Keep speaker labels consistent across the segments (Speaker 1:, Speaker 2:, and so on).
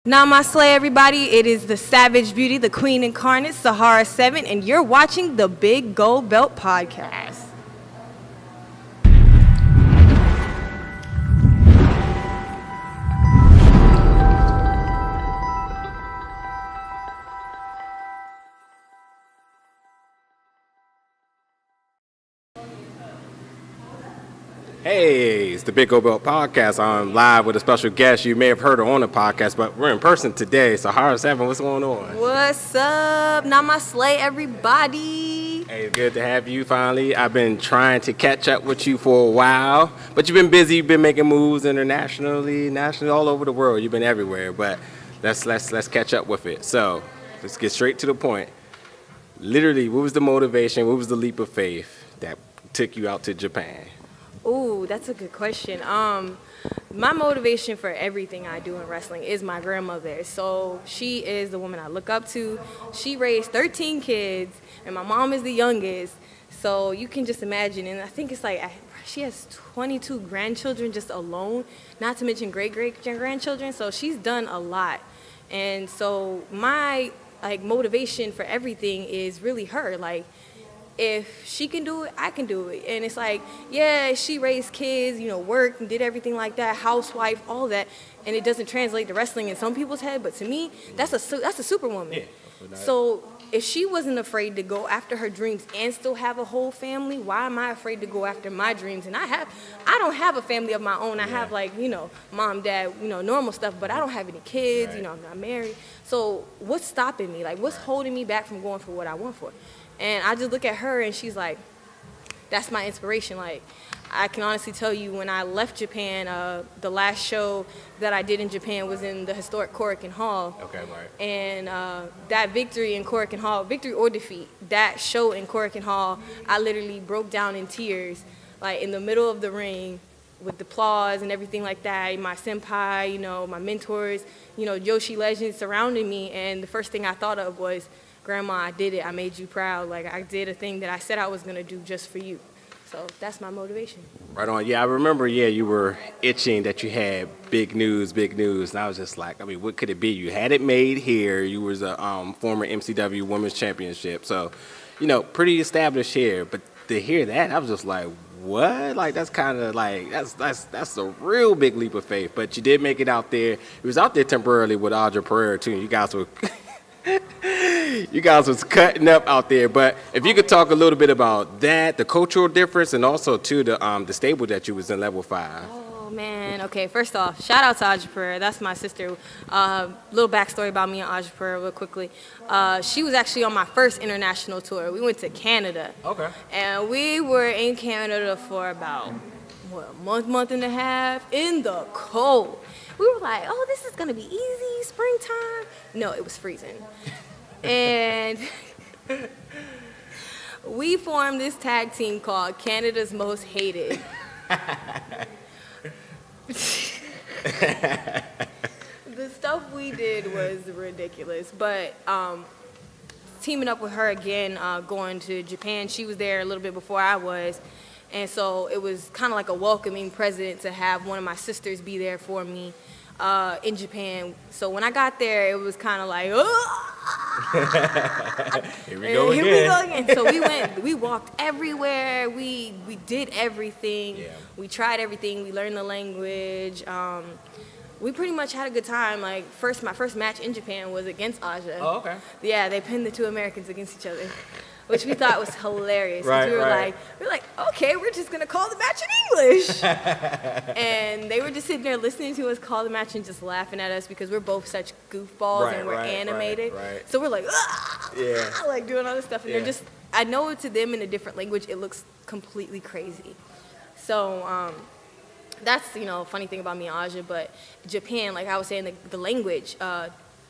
Speaker 1: Namaste, everybody. It is the Savage Beauty, the Queen Incarnate, Sahara Seven, and you're watching the Big Gold Belt Podcast.
Speaker 2: Hey, it's the Big Gold Belt Podcast. I'm live with a special guest. You may have heard her on the podcast, but we're in person today. Sahara Seven, what's going on?
Speaker 1: What's up? Namaste, everybody.
Speaker 2: Hey, good to have you finally. I've been trying to catch up with you for a while, but you've been busy. You've been making moves internationally, nationally, all over the world. You've been everywhere, but let's catch up with it. So let's get straight to the point. Literally, what was the motivation? What was the leap of faith that took you out to Japan?
Speaker 1: Ooh, that's a good question. My motivation for everything I do in wrestling is my grandmother. So she is the woman I look up to. She raised 13 kids, and my mom is the youngest. So you can just imagine, and I think it's like she has 22 grandchildren just alone, not to mention great-great-grandchildren. So she's done a lot. And so my motivation for everything is really her. If she can do it, I can do it. And it's like, yeah, she raised kids, worked and did everything like that, housewife, all that, and it doesn't translate to wrestling in some people's head, but to me, that's a superwoman. Yeah. So if she wasn't afraid to go after her dreams and still have a whole family, why am I afraid to go after my dreams? And I don't have a family of my own. I have mom, dad, normal stuff, but I don't have any kids, right. I'm not married. So what's stopping me? What's holding me back from going for what I want for? And I just look at her and she's like, that's my inspiration. I can honestly tell you when I left Japan, the last show that I did in Japan was in the historic Corino Hall.
Speaker 2: Okay, right.
Speaker 1: And that victory in Corino Hall, victory or defeat, that show in Corino Hall, I literally broke down in tears, in the middle of the ring with the applause and everything like that. My senpai, my mentors, Joshi legends surrounding me. And the first thing I thought of was, Grandma, I did it. I made you proud. I did a thing that I said I was going to do just for you. So that's my motivation. Right
Speaker 2: on. Yeah, I remember, you were itching that you had big news. And I was just like, what could it be? You had it made here. You was a former MCW Women's Championship. So, pretty established here. But to hear that, I was just like, what? That's kind of that's a real big leap of faith. But you did make it out there. It was out there temporarily with Aja Perera, too. You guys were... You guys was cutting up out there, but if you could talk a little bit about that, the cultural difference, and also too the stable that you was in level 5.
Speaker 1: Oh man, okay. First off, shout out to Aja Perera. That's my sister. Little backstory about me and Aja Perera, real quickly. She was actually on my first international tour. We went to Canada. Okay. And we were in Canada for about a month and a half in the cold. We were like, oh, this is gonna be easy, springtime. No, it was freezing. And we formed this tag team called Canada's Most Hated. The stuff we did was ridiculous, but teaming up with her again, going to Japan, she was there a little bit before I was, and so it was kind of like a welcoming present to have one of my sisters be there for me in Japan. So when I got there, it was kind of like, oh!
Speaker 2: Here we go again.
Speaker 1: So we walked everywhere. We did everything. Yeah. We tried everything. We learned the language. We pretty much had a good time. My first match in Japan was against Aja.
Speaker 2: Oh, okay.
Speaker 1: Yeah, they pinned the two Americans against each other, which we thought was hilarious.
Speaker 2: Right,
Speaker 1: we were like, okay, we're just gonna call the match in English. And they were just sitting there listening to us call the match and just laughing at us because we're both such goofballs and we're animated. Right. So we're like, doing all this stuff, and they're just, I know to them in a different language, it looks completely crazy. So that's, funny thing about me and Aja, but Japan, like I was saying, the language,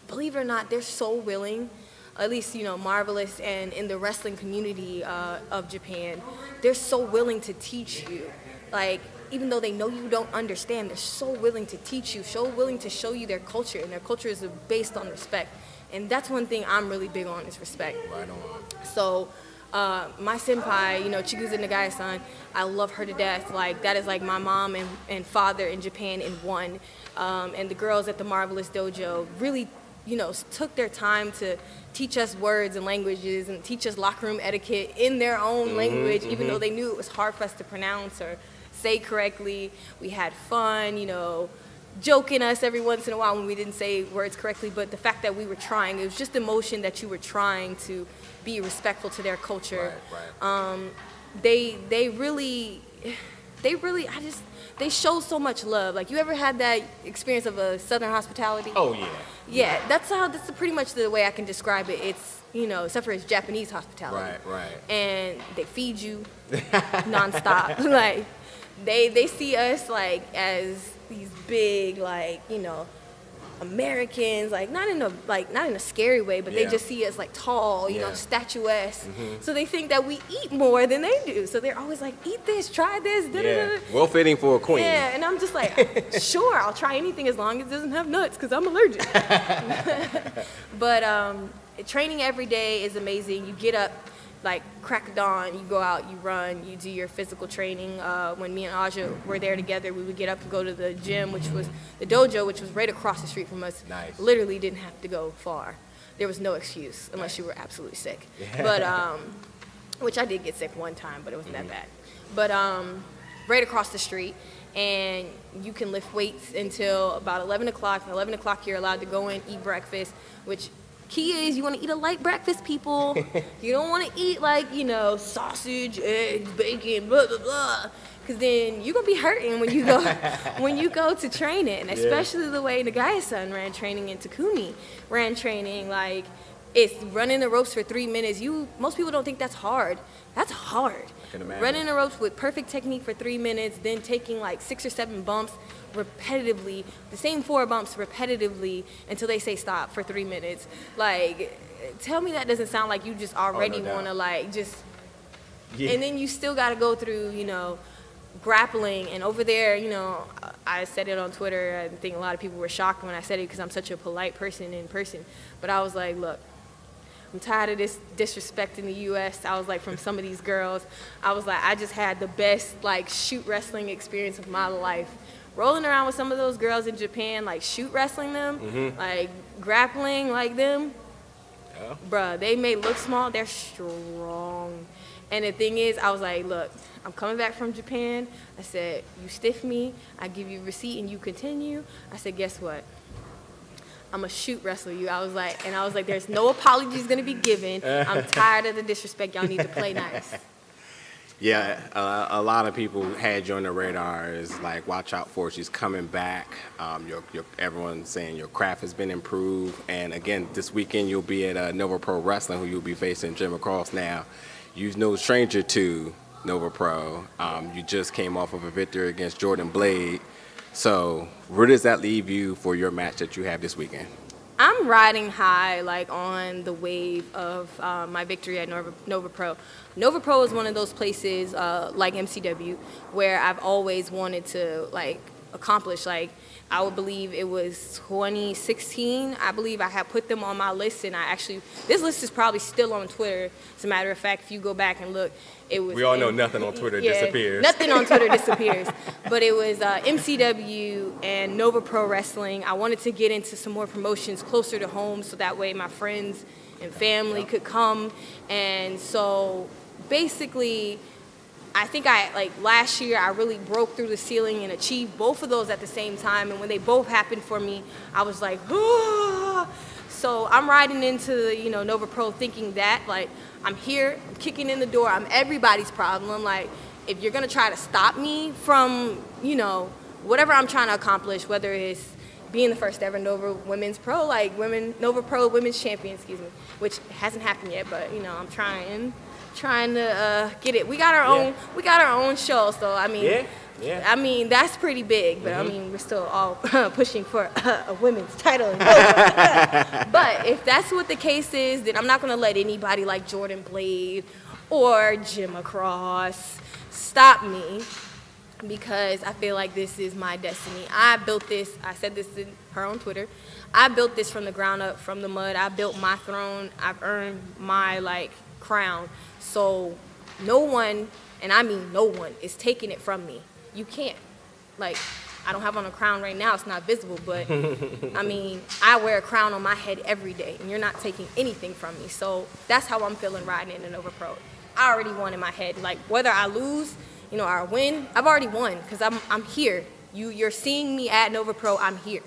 Speaker 1: believe it or not, they're so willing, at least, Marvelous and in the wrestling community of Japan, they're so willing to teach you. Even though they know you don't understand, they're so willing to teach you, so willing to show you their culture, and their culture is based on respect. And that's one thing I'm really big on is respect.
Speaker 2: Right on.
Speaker 1: So My senpai, Chigusa Nagai-san, I love her to death. Like, that is like my mom and father in Japan in one. And the girls at the Marvelous Dojo really, took their time to teach us words and languages and teach us locker room etiquette in their own language, even though they knew it was hard for us to pronounce or say correctly. We had fun, joking us every once in a while when we didn't say words correctly, but the fact that we were trying, it was just emotion that you were trying to be respectful to their culture.
Speaker 2: Right.
Speaker 1: They really, they show so much love. Like, you ever had that experience of a Southern hospitality?
Speaker 2: Oh, yeah.
Speaker 1: Yeah, that's pretty much the way I can describe it. It's, except for it's Japanese hospitality.
Speaker 2: Right.
Speaker 1: And they feed you nonstop. Like, they see us, like, as these big, like, Americans, like, not in a scary way, but they just see us like tall, statuesque. So they think that we eat more than they do. So they're always like, eat this, try this,
Speaker 2: Well fitting for a queen.
Speaker 1: Yeah, and I'm just like, sure, I'll try anything as long as it doesn't have nuts, because I'm allergic. But training every day is amazing. You get up, like, crack of dawn, you go out, you run, you do your physical training. When me and Aja were there together, we would get up and go to the gym, which was the dojo, which was right across the street from us.
Speaker 2: Nice.
Speaker 1: Literally didn't have to go far. There was no excuse unless you were absolutely sick. But which I did get sick one time, but it wasn't that bad. But right across the street, and you can lift weights until about 11 o'clock. At 11 o'clock, you're allowed to go in, eat breakfast, which key is you want to eat a light breakfast, people. You don't want to eat like, sausage, eggs, bacon, blah, blah, blah. Because then you're going to be hurting when you go to training. And especially the way Nagaya-san ran training and Takumi ran training. Like, it's running the ropes for 3 minutes. Most people don't think that's hard. That's hard.
Speaker 2: I can imagine.
Speaker 1: Running the ropes with perfect technique for 3 minutes, then taking like 6 or 7 bumps repetitively, the same 4 bumps repetitively until they say stop for 3 minutes. Like, tell me that doesn't sound like you just already want to, like, just... Yeah. And then you still got to go through, grappling. And over there, I said it on Twitter. I think a lot of people were shocked when I said it because I'm such a polite person in person. But I was like, look, I'm tired of this disrespect in the U.S. I was like, from some of these girls. I was like, I just had the best, like, shoot wrestling experience of my life. Rolling around with some of those girls in Japan, like, shoot wrestling them, like, grappling like them. Yeah. Bruh, they may look small, they're strong. And the thing is, I was like, look, I'm coming back from Japan. I said, you stiff me, I give you a receipt and you continue. I said, guess what? I'm a shoot wrestle you. I was like, there's no apologies gonna be given. I'm tired of the disrespect. Y'all need to play nice.
Speaker 2: Yeah, a lot of people had you on the radar. Is like, watch out for it. She's coming back. Everyone's saying your craft has been improved. And again, this weekend you'll be at Nova Pro Wrestling, who you'll be facing Jim Across. Now, you're no stranger to Nova Pro. You just came off of a victory against Jordan Blade. So where does that leave you for your match that you have this weekend?
Speaker 1: I'm riding high, like, on the wave of my victory at Nova Pro. Nova Pro is one of those places, like MCW, where I've always wanted to, like, accomplish. Like, I would believe it was 2016. I believe I had put them on my list, and this list is probably still on Twitter. As a matter of fact, if you go back and look, it was...
Speaker 2: We all know nothing on Twitter disappears.
Speaker 1: Nothing on Twitter disappears. But it was MCW and Nova Pro Wrestling. I wanted to get into some more promotions closer to home so that way my friends and family could come. And so basically, I think last year I really broke through the ceiling and achieved both of those at the same time. And when they both happened for me, I was like, ah! So I'm riding into, Nova Pro thinking that, like, I'm here, I'm kicking in the door, I'm everybody's problem. Like, if you're gonna try to stop me from, whatever I'm trying to accomplish, whether it's being the first ever Nova Women's Pro, like Nova Pro Women's Champion, which hasn't happened yet, but, I'm trying to get it. We got our own show, so I mean, I mean, that's pretty big, but I mean, we're still all pushing for a women's title. But if that's what the case is, then I'm not going to let anybody like Jordan Blade or Jim Across stop me, because I feel like this is my destiny. I built this. I said this to her on Twitter. I built this from the ground up, from the mud. I built my throne. I've earned my, like, crown. So no one, and I mean no one, is taking it from me. You can't. Like, I don't have on a crown right now. It's not visible, but I mean, I wear a crown on my head every day, and you're not taking anything from me. So that's how I'm feeling riding in the Nova Pro. I already won in my head. Like, whether I lose, or I win, I've already won because I'm here. You're seeing me at Nova Pro. I'm here.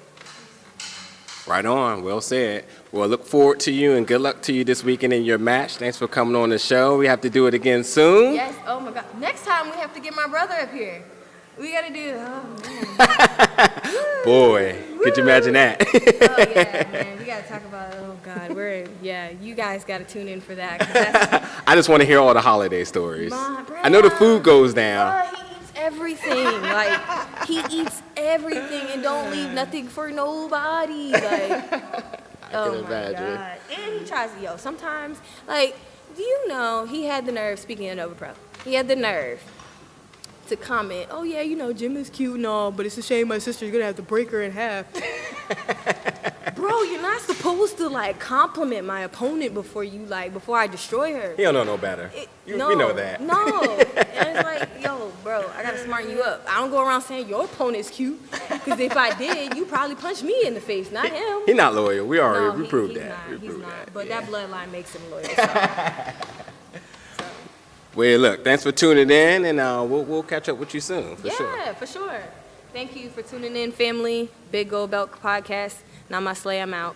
Speaker 2: Right on. Well said. Well, look forward to you and good luck to you this weekend in your match. Thanks for coming on the show. We have to do it again soon.
Speaker 1: Yes. Oh my God. Next time we have to get my brother up here. We gotta do. Oh man.
Speaker 2: Boy, could you imagine that?
Speaker 1: Oh yeah, man. We gotta talk about. Oh God, you guys gotta tune in for that. 'Cause that's,
Speaker 2: I just want to hear all the holiday stories.
Speaker 1: bruh,
Speaker 2: I know the food goes down.
Speaker 1: He eats everything. Like, he eats everything and don't leave nothing for nobody. Like, oh my
Speaker 2: imagine.
Speaker 1: God. And he tries to, sometimes, like, do you know he had the nerve, speaking of Nova Pro, he had the nerve to comment, oh yeah, Jim is cute and all, but it's a shame my sister's gonna have to break her in half. Bro, you're not supposed to compliment my opponent before I destroy her.
Speaker 2: He don't know no better. We know that.
Speaker 1: No. And it's like, yo, bro, I gotta smarten you up. I don't go around saying your opponent's cute, because if I did, you probably punch me in the face, not him.
Speaker 2: He not loyal. We proved
Speaker 1: he's
Speaker 2: that.
Speaker 1: He's not. But
Speaker 2: Yeah.
Speaker 1: that bloodline makes him loyal. So.
Speaker 2: Well, look, thanks for tuning in, and we'll catch up with you soon, for sure.
Speaker 1: Yeah, for sure. Thank you for tuning in, family. Big Gold Belt Podcast. Namaste, I'm out.